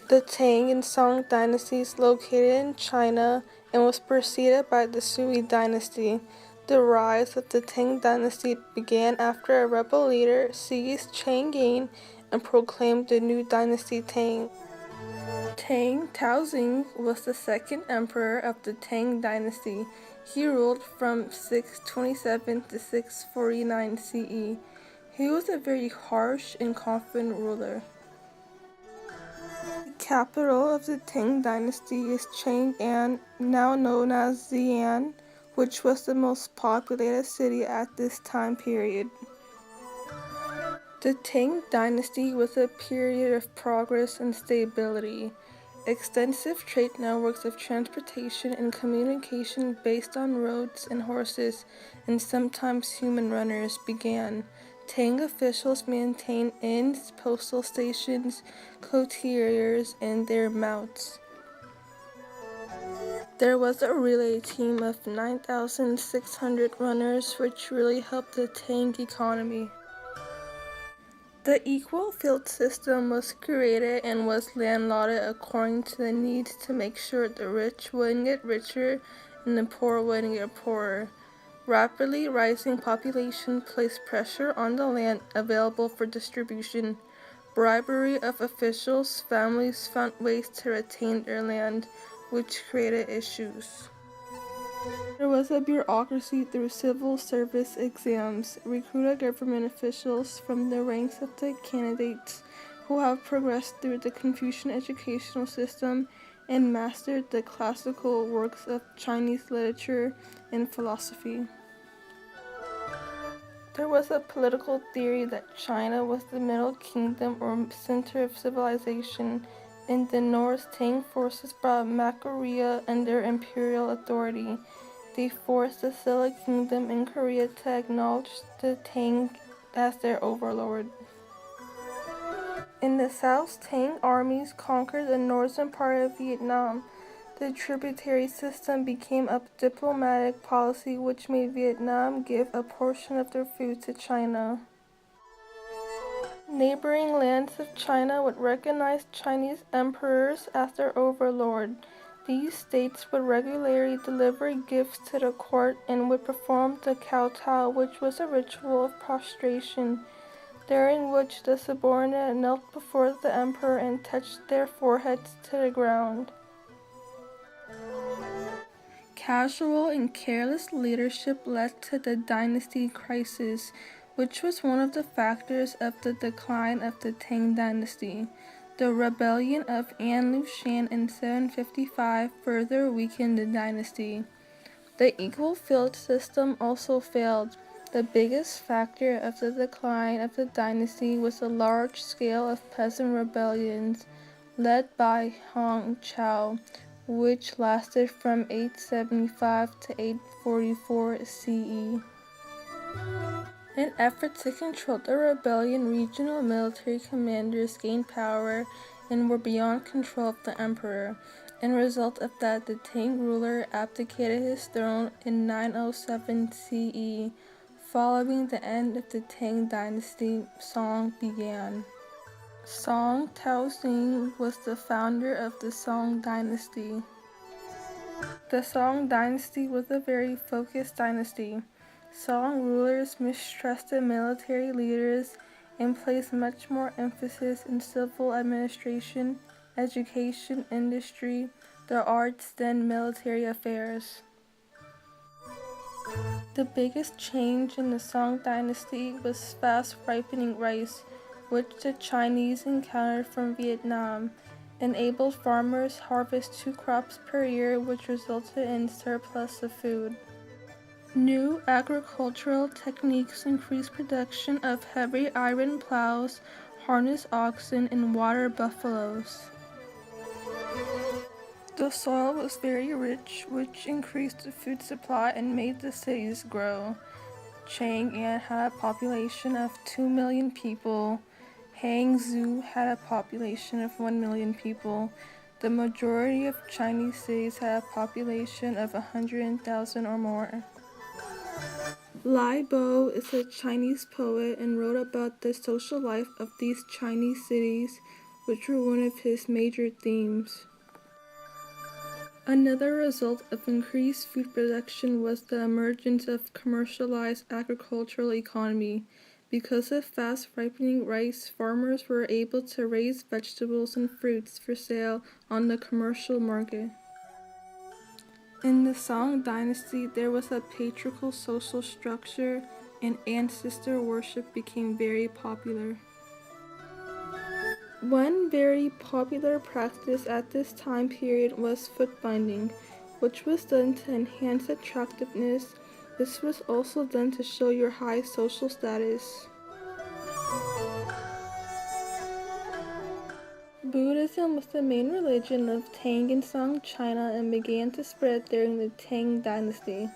The Tang and Song dynasties located in China and was preceded by the Sui dynasty. The rise of the Tang dynasty began after a rebel leader seized Chang'an and proclaimed the new dynasty Tang. Tang Taozing was the second emperor of the Tang dynasty. He ruled from 627 to 649 CE. He was a very harsh and confident ruler. The capital of the Tang dynasty is Chang'an, now known as Xi'an, which was the most populated city at this time period. The Tang dynasty was a period of progress and stability. Extensive trade networks of transportation and communication based on roads and horses, and sometimes human runners, began. Tang officials maintained inns, postal stations, couriers, and their mounts. There was a relay team of 9,600 runners, which really helped the Tang economy. The equal field system was created and was landlotted according to the needs to make sure the rich wouldn't get richer and the poor wouldn't get poorer. Rapidly rising population placed pressure on the land available for distribution. Bribery of officials, families found ways to retain their land, which created issues. There was a bureaucracy through civil service exams, recruited government officials from the ranks of the candidates who have progressed through the Confucian educational system and mastered the classical works of Chinese literature and philosophy. There was a political theory that China was the Middle Kingdom or center of civilization. In the north, Tang forces brought Maurya under imperial authority. They forced the Silla Kingdom in Korea to acknowledge the Tang as their overlord. In the south, Tang armies conquered the northern part of Vietnam. The tributary system became a diplomatic policy which made Vietnam give a portion of their food to China. Neighboring lands of China would recognize Chinese emperors as their overlord. These states would regularly deliver gifts to the court and would perform the kowtow, which was a ritual of prostration, during which the subordinate knelt before the emperor and touched their foreheads to the ground. Casual and careless leadership led to the dynasty crisis, which was one of the factors of the decline of the Tang dynasty. The rebellion of An Lushan in 755 further weakened the dynasty. The equal field system also failed. The biggest factor of the decline of the dynasty was the large scale of peasant rebellions led by Hong Chao, which lasted from 875 to 844 CE. In an effort to control the rebellion, regional military commanders gained power and were beyond control of the emperor. In result of that, the Tang ruler abdicated his throne in 907 CE. Following the end of the Tang dynasty, Song began. Song Taozing was the founder of the Song dynasty. The Song dynasty was a very focused dynasty. Song rulers mistrusted military leaders and placed much more emphasis in civil administration, education, industry, the arts than military affairs. The biggest change in the Song dynasty was fast ripening rice, which the Chinese encountered from Vietnam, enabled farmers harvest 2 crops per year, which resulted in surplus of food. New agricultural techniques increased production of heavy iron plows, harness oxen, and water buffaloes. The soil was very rich, which increased the food supply and made the cities grow. Chang'an had a population of 2 million people. Hangzhou had a population of 1 million people. The majority of Chinese cities had a population of 100,000 or more. Lai Bo is a Chinese poet and wrote about the social life of these Chinese cities, which were one of his major themes. Another result of increased food production was the emergence of commercialized agricultural economy. Because of fast ripening rice, farmers were able to raise vegetables and fruits for sale on the commercial market. In the Tang Dynasty, there was a patriarchal social structure, and ancestor worship became very popular. One very popular practice at this time period was foot binding, which was done to enhance attractiveness. This was also done to show your high social status. Buddhism was the main religion of Tang and Song China and began to spread during the Tang Dynasty.